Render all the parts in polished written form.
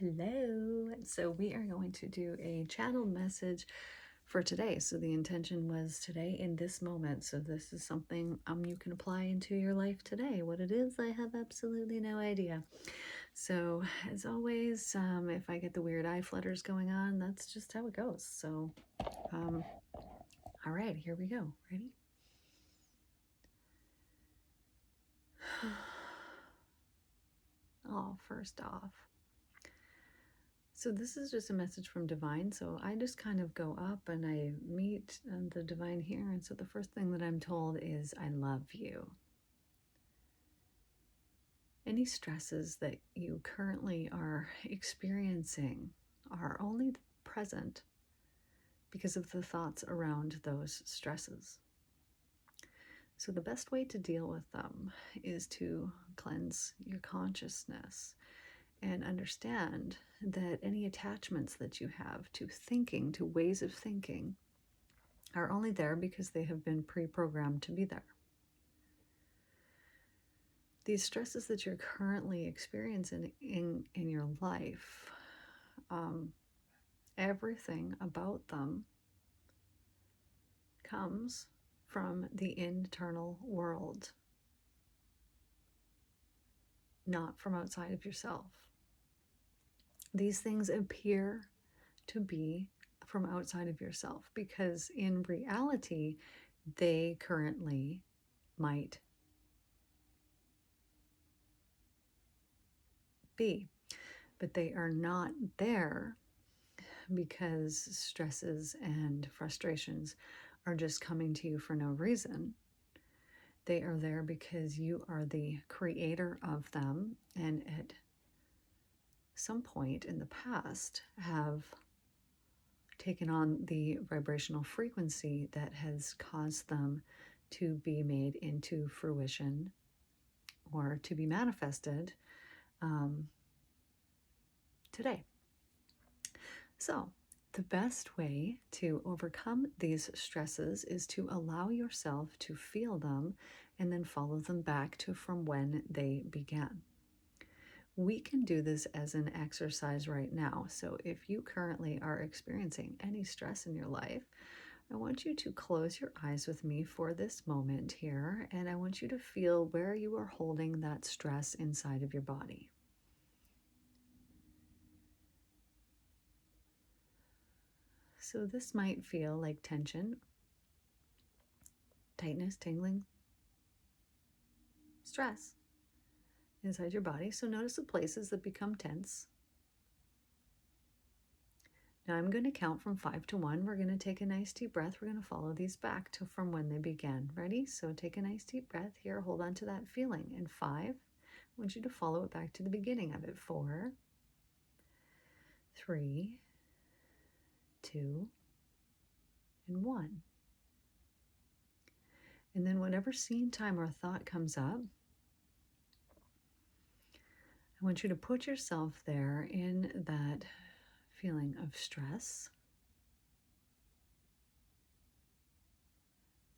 Hello. So we are going to do a channeled message for today. So the intention was today in this moment. So this is something you can apply into your life today. What it is, I have absolutely no idea. So as always, if I get the weird eye flutters going on, that's just how it goes. So, all right, here we go. Ready? Oh, first off. So this is just a message from Divine. So I just kind of go up and I meet the Divine here. And so the first thing that I'm told is, I love you. Any stresses that you currently are experiencing are only present because of the thoughts around those stresses. So the best way to deal with them is to cleanse your consciousness and understand that any attachments that you have to thinking, to ways of thinking, are only there because they have been pre-programmed to be there. These stresses that you're currently experiencing in your life, everything about them comes from the internal world, not from outside of yourself. These things appear to be from outside of yourself because in reality, they currently might be, but they are not there because stresses and frustrations are just coming to you for no reason. They are there because you are the creator of them, and at some point in the past have taken on the vibrational frequency that has caused them to be made into fruition or to be manifested today. So the best way to overcome these stresses is to allow yourself to feel them and then follow them back to from when they began. We can do this as an exercise right now. So if you currently are experiencing any stress in your life, I want you to close your eyes with me for this moment here, and I want you to feel where you are holding that stress inside of your body. So this might feel like tension, tightness, tingling, stress inside your body. So notice the places that become tense. Now I'm going to count from 5 to 1. We're going to take a nice deep breath. We're going to follow these back to from when they began. Ready? So take a nice deep breath here. Hold on to that feeling. And 5, I want you to follow it back to the beginning of it. 4, 3, 2, and 1. And then whenever scene, time, or thought comes up, I want you to put yourself there in that feeling of stress.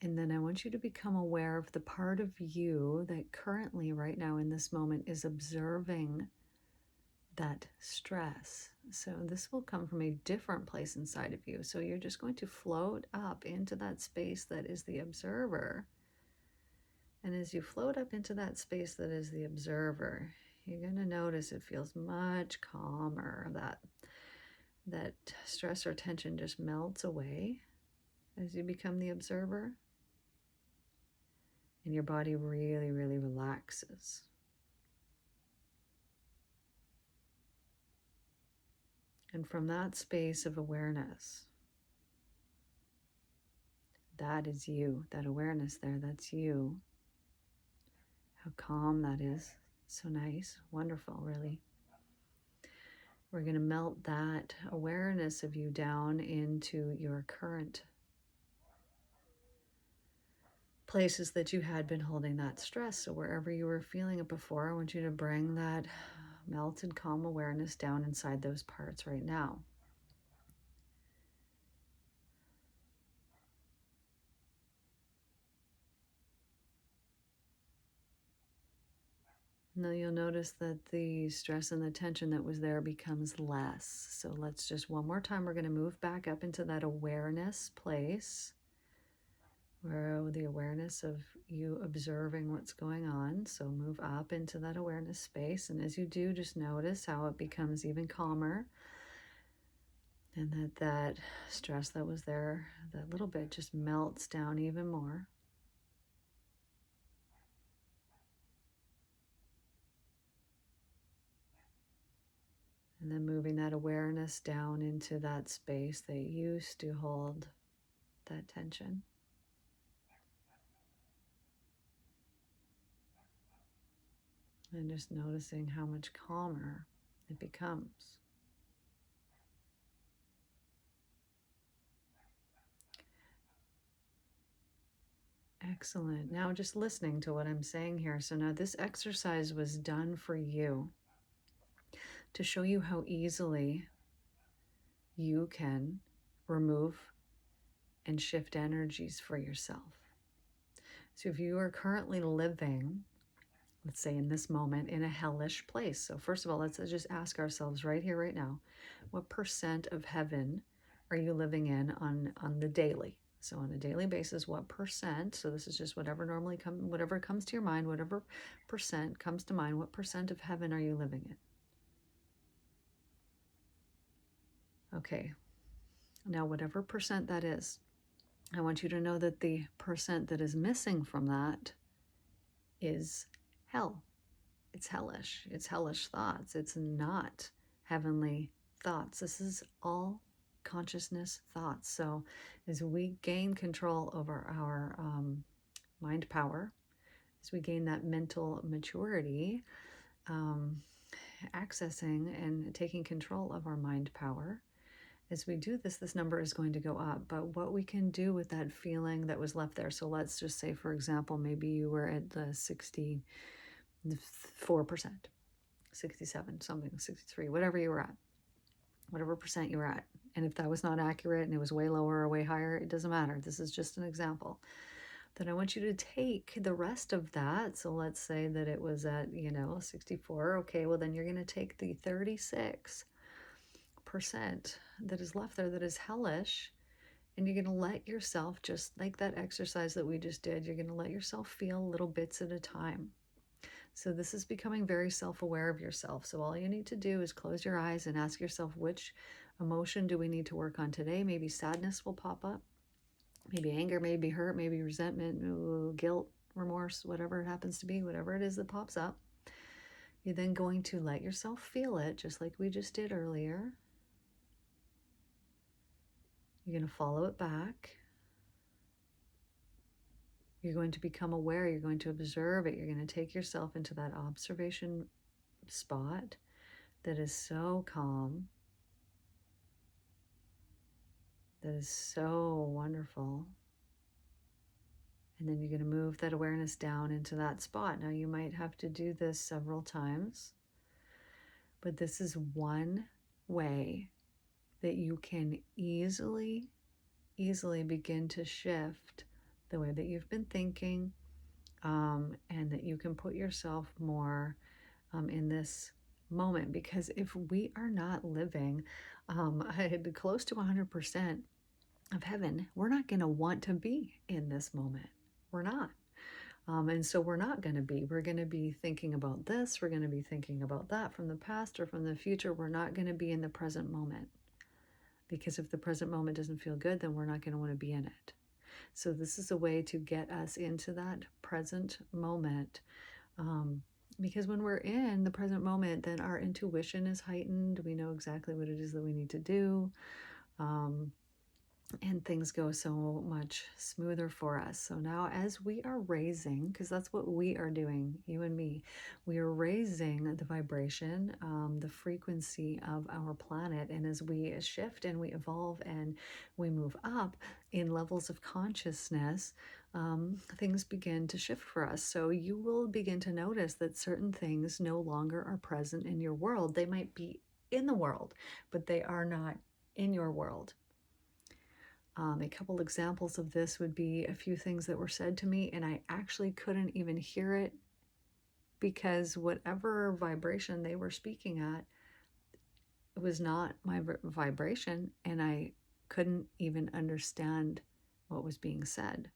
And then I want you to become aware of the part of you that currently, right now in this moment, is observing that stress. So this will come from a different place inside of you. So you're just going to float up into that space that is the observer. And as you float up into that space that is the observer, you're going to notice it feels much calmer. That stress or tension just melts away as you become the observer. And your body really, really relaxes. And from that space of awareness, that is you, that awareness there, that's you. How calm that is. So nice, wonderful, really. We're going to melt that awareness of you down into your current places that you had been holding that stress. So wherever you were feeling it before, I want you to bring that melted, calm awareness down inside those parts right now. Now you'll notice that the stress and the tension that was there becomes less. So let's just one more time, we're going to move back up into that awareness place, where the awareness of you observing what's going on. So move up into that awareness space. And as you do, just notice how it becomes even calmer. And that stress that was there, that little bit, just melts down even more. And then moving that awareness down into that space that used to hold that tension. And just noticing how much calmer it becomes. Excellent. Now just listening to what I'm saying here. So now this exercise was done for you to show you how easily you can remove and shift energies for yourself. So if you are currently living, let's say in this moment, in a hellish place. So first of all, let's just ask ourselves right here, right now, what percent of heaven are you living in on the daily? So on a daily basis, what percent, so this is just whatever whatever comes to your mind, whatever percent comes to mind, what percent of heaven are you living in? Okay, now whatever percent that is, I want you to know that the percent that is missing from that is hell. It's hellish. It's hellish thoughts. It's not heavenly thoughts. This is all consciousness thoughts. So as we gain control over our mind power, as we gain that mental maturity, accessing and taking control of our mind power, as we do this, this number is going to go up. But what we can do with that feeling that was left there, so let's just say, for example, maybe you were at the 64%, 67, something, 63, whatever you were at, whatever percent you were at. And if that was not accurate and it was way lower or way higher, it doesn't matter. This is just an example. Then I want you to take the rest of that. So let's say that it was at, 64. Okay, well, then you're going to take the 36% that is left there that is hellish, and you're going to let yourself, just like that exercise that we just did, you're going to let yourself feel little bits at a time. So this is becoming very self-aware of yourself. So all you need to do is close your eyes and ask yourself, which emotion do we need to work on today? Maybe sadness will pop up, maybe anger, maybe hurt, maybe resentment, guilt, remorse, whatever it happens to be, whatever it is that pops up. You're then going to let yourself feel it, just like we just did earlier. You're going to follow it back. You're going to become aware. You're going to observe it. You're going to take yourself into that observation spot that is so calm, that is so wonderful. And then you're going to move that awareness down into that spot. Now, you might have to do this several times, but this is one way that you can easily begin to shift the way that you've been thinking, and that you can put yourself more in this moment. Because if we are not living close to 100% of heaven, we're not going to want to be in this moment. We're not. And so we're not going to be. We're going to be thinking about this. We're going to be thinking about that from the past or from the future. We're not going to be in the present moment. Because if the present moment doesn't feel good, then we're not going to want to be in it. So this is a way to get us into that present moment. Because when we're in the present moment, then our intuition is heightened. We know exactly what it is that we need to do. And things go so much smoother for us. So now as we are raising, because that's what we are doing, you and me, we are raising the vibration, the frequency of our planet. And as we shift and we evolve and we move up in levels of consciousness, things begin to shift for us. So you will begin to notice that certain things no longer are present in your world. They might be in the world, but they are not in your world. A couple examples of this would be a few things that were said to me, and I actually couldn't even hear it because whatever vibration they were speaking at was not my vibration, and I couldn't even understand what was being said.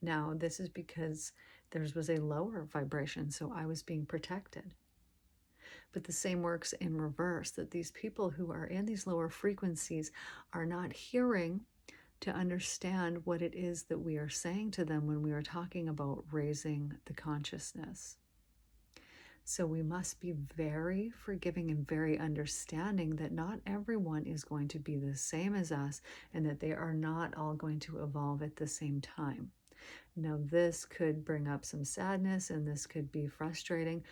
Now, this is because theirs was a lower vibration, so I was being protected. But the same works in reverse, that these people who are in these lower frequencies are not hearing to understand what it is that we are saying to them when we are talking about raising the consciousness. So we must be very forgiving and very understanding that not everyone is going to be the same as us, and that they are not all going to evolve at the same time. Now, this could bring up some sadness, and this could be frustrating.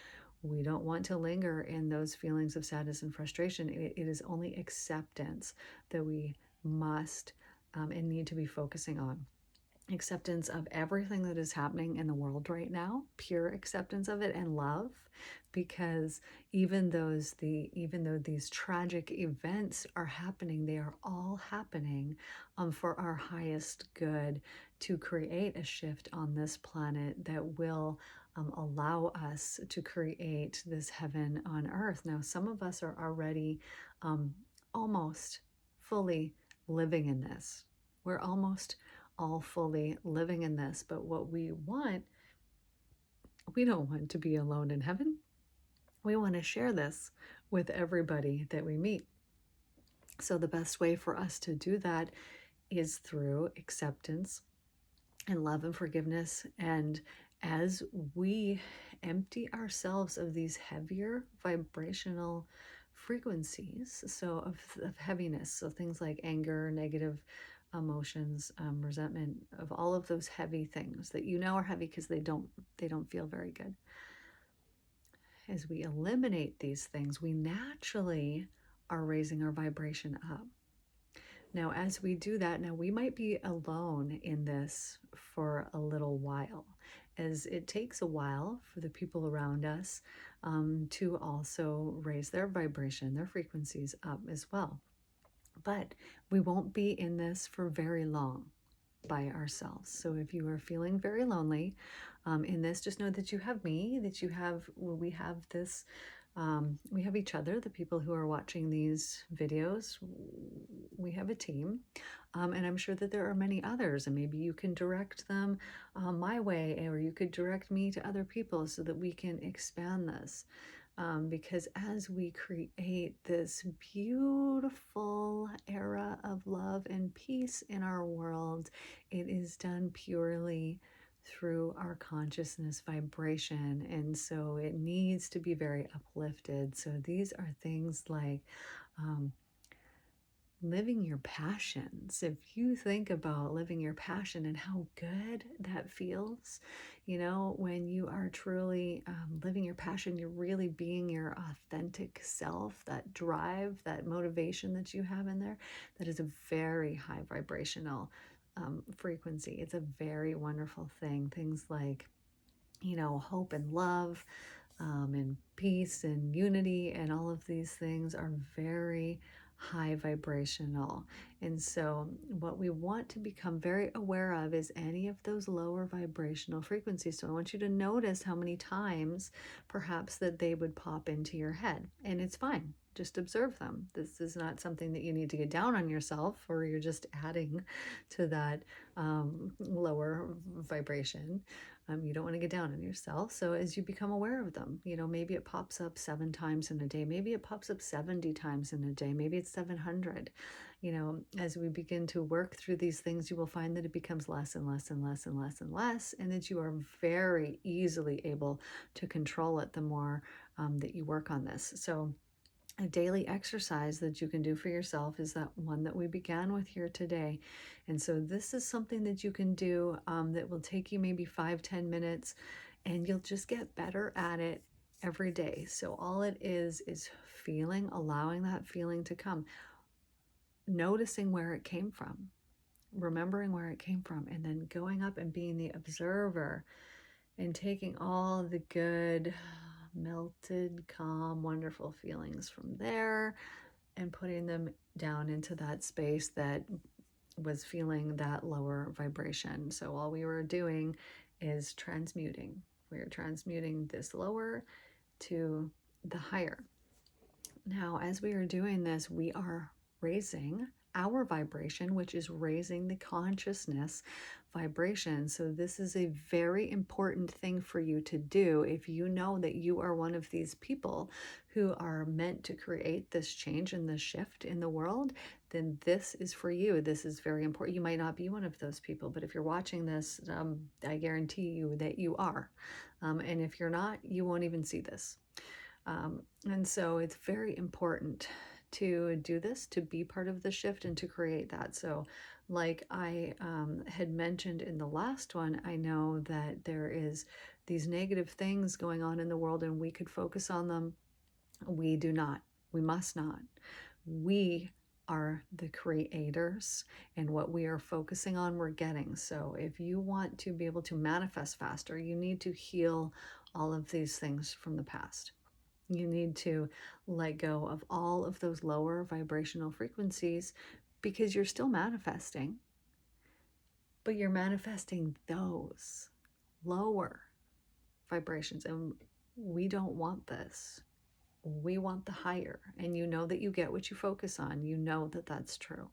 We don't want to linger in those feelings of sadness and frustration. It is only acceptance that we must and need to be focusing on. Acceptance of everything that is happening in the world right now, pure acceptance of it, and love, because even though these tragic events are happening, they are all happening for our highest good, to create a shift on this planet that will allow us to create this heaven on earth. Now, some of us are already almost fully living in this. We're almost all fully living in this, but what we don't want to be alone in heaven. We want to share this with everybody that we meet. So the best way for us to do that is through acceptance and love and forgiveness. And as we empty ourselves of these heavier vibrational frequencies, so of heaviness, so things like anger, negative emotions, resentment, of all of those heavy things that are heavy because they don't feel very good. As we eliminate these things, we naturally are raising our vibration up. Now, as we do that, now we might be alone in this for a little while, as it takes a while for the people around us to also raise their vibration, their frequencies up as well. But we won't be in this for very long by ourselves. So if you are feeling very lonely in this, just know that you have me, that we have this, we have each other, the people who are watching these videos. We have a team, and I'm sure that there are many others, and maybe you can direct them my way, or you could direct me to other people so that we can expand this. Because as we create this beautiful era of love and peace in our world, it is done purely through our consciousness vibration. And so it needs to be very uplifted. So these are things like living your passions. If you think about living your passion and how good that feels, when you are truly living your passion, you're really being your authentic self, that drive, that motivation that you have in there, that is a very high vibrational frequency. It's a very wonderful thing. Things like, hope and love and peace and unity, and all of these things are very high vibrational. And so what we want to become very aware of is any of those lower vibrational frequencies. So I want you to notice how many times perhaps that they would pop into your head, and it's fine. Just observe them. This is not something that you need to get down on yourself, or you're just adding to that lower vibration. You don't want to get down on yourself. So as you become aware of them, maybe it pops up 7 times in a day. Maybe it pops up 70 times in a day. Maybe it's 700. As we begin to work through these things, you will find that it becomes less and less and less and less and less, and that you are very easily able to control it the more that you work on this. So a daily exercise that you can do for yourself is that one that we began with here today. And so this is something that you can do that will take you maybe 5-10 minutes, and you'll just get better at it every day. So all it is allowing that feeling to come, noticing where it came from, remembering where it came from, and then going up and being the observer and taking all the good, melted, calm, wonderful feelings from there and putting them down into that space that was feeling that lower vibration. So all we were doing is transmuting We are transmuting this lower to the higher. Now, as we are doing this, we are raising our vibration, which is raising the consciousness vibration. So this is a very important thing for you to do if you know that you are one of these people who are meant to create this change and this shift in the world. Then this is for you. This is very important. You might not be one of those people, but if you're watching this, I guarantee you that you are. And if you're not, you won't even see this. And so it's very important to do this, to be part of the shift and to create that. So like I had mentioned in the last one, I know that there is these negative things going on in the world and we could focus on them. We do not. We must not. We are the creators, and what we are focusing on, we're getting. So if you want to be able to manifest faster, you need to heal all of these things from the past. You need to let go of all of those lower vibrational frequencies because you're still manifesting, but you're manifesting those lower vibrations. And we don't want this. We want the higher. And you know that you get what you focus on. You know that that's true.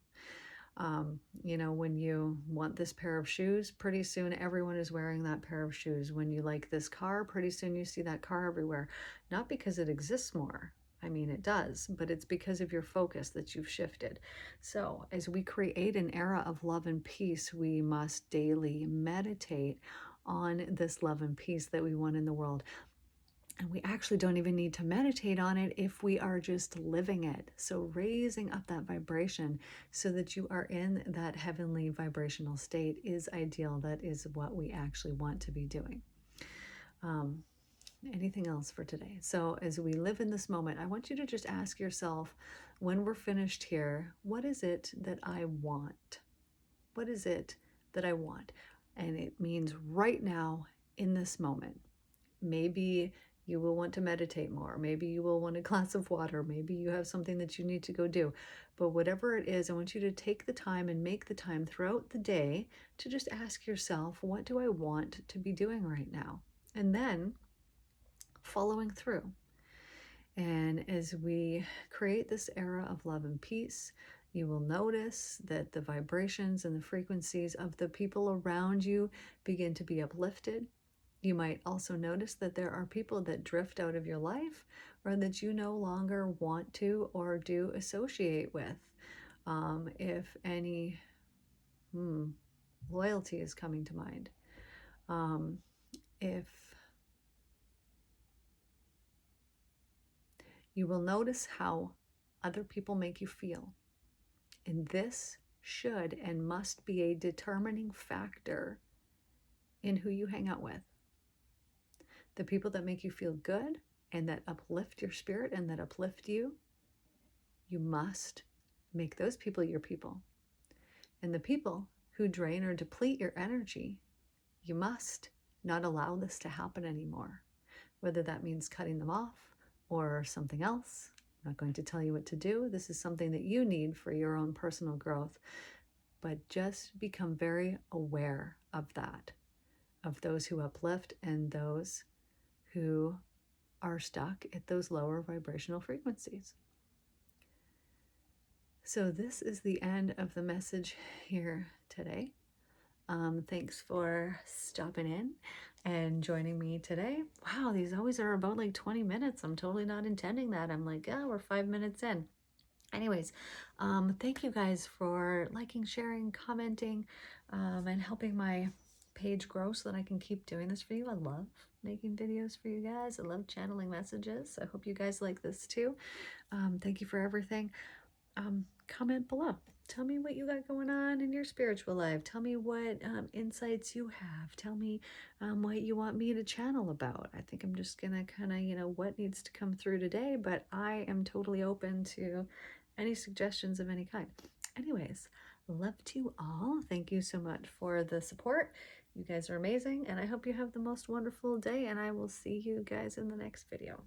You know, when you want this pair of shoes, pretty soon everyone is wearing that pair of shoes. When you like this car, pretty soon you see that car everywhere. Not because it exists more. I mean, it does, but it's because of your focus that you've shifted. So as we create an era of love and peace, we must daily meditate on this love and peace that we want in the world. And we actually don't even need to meditate on it if we are just living it. So raising up that vibration so that you are in that heavenly vibrational state is ideal. That is what we actually want to be doing. Anything else for today? So as we live in this moment, I want you to just ask yourself, when we're finished here, what is it that I want? What is it that I want? And it means right now in this moment. Maybe you will want to meditate more. Maybe you will want a glass of water. Maybe you have something that you need to go do. But whatever it is, I want you to take the time and make the time throughout the day to just ask yourself, what do I want to be doing right now? And then following through. And as we create this era of love and peace, you will notice that the vibrations and the frequencies of the people around you begin to be uplifted. You might also notice that there are people that drift out of your life or that you no longer want to or do associate with. If any loyalty is coming to mind. If you will notice how other people make you feel. And this should and must be a determining factor in who you hang out with. The people that make you feel good and that uplift your spirit and that uplift you, you must make those people your people. And the people who drain or deplete your energy, you must not allow this to happen anymore. Whether that means cutting them off or something else. I'm not going to tell you what to do. This is something that you need for your own personal growth. But just become very aware of that, of those who uplift and those who are stuck at those lower vibrational frequencies. So this is the end of the message here today. Thanks for stopping in and joining me today. Wow, these always are about like 20 minutes. I'm totally not intending that. I'm like, oh, we're 5 minutes in. Anyways, thank you guys for liking, sharing, commenting, and helping my page grow so that I can keep doing this for you. I love making videos for you guys. I love channeling messages. I hope you guys like this too. Thank you for everything. Comment below. Tell me what you got going on in your spiritual life. Tell me what insights you have. Tell me what you want me to channel about. I think I'm just gonna kind of, what needs to come through today, but I am totally open to any suggestions of any kind. Anyways, love to you all. Thank you so much for the support. You guys are amazing, and I hope you have the most wonderful day, and I will see you guys in the next video.